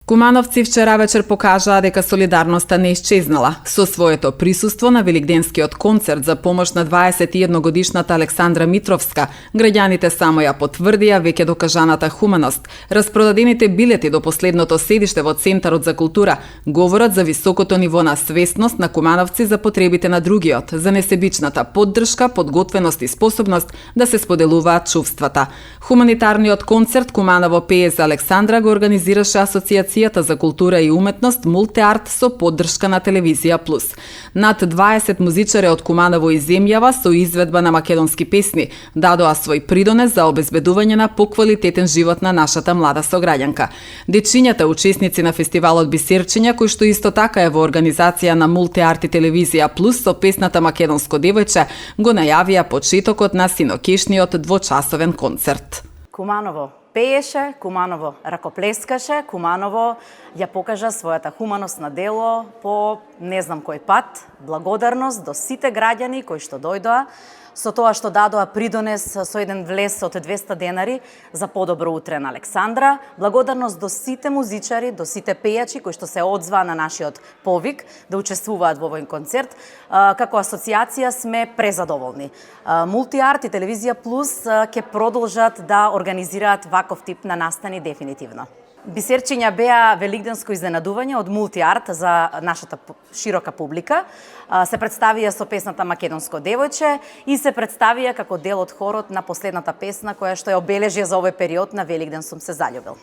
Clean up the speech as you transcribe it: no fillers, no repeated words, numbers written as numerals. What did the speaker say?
Кумановци вчера вечер покажаа дека солидарноста не исчезнала. Со своето присуство на великденскиот концерт за помош на 21-годишната Александра Митровска, граѓаните само ја потврдија веќе докажаната хуманост. Распродадените билети до последното седиште во Центарот за култура говорат за високото ниво на свесност на кумановци за потребите на другиот, за несебичната поддршка, подготвеност и способност да се споделуваат чувствата. Хуманитарниот концерт Куманово пее за Александра го организираше Асоцијацијата за култура и уметност Мултеарт со поддршка на Телевизија Плюс. Над 20 музичари од Куманово и земјава со изведба на македонски песни дадоа свој придонес за обезбедување на поквалитетен живот на нашата млада сограѓанка. Дечињата учесници на фестивалот Бисерчиња, кој што исто така е во организација на Мултеарт и Телевизија Плюс со песната Македонско девојче, го најавија почетокот на синокешниот двочасовен концерт. Куманово пееше, Куманово ракоплескаше, Куманово ја покажа својата хуманост на дело по не знам кој пат. Благодарност до сите граѓани кои што дојдоа со тоа што дадоа придонес со еден влез од 200 денари за подобро утре на Александра. Благодарност до сите музичари, до сите пејачи кои што се одзваа на нашиот повик да учествуваат во овој концерт. Како асоцијација сме презадоволни. Мултиарт и Телевизија Плюс ќе продолжат да организираат ваков тип на настани дефинитивно. Бисерчиња беа великденско изненадување од Мултиарт за нашата широка публика. Се представија со песната Македонско девојче и се представија како дел од хорот на последната песна која што ја обележи за овој период на Великден сум се заљубил.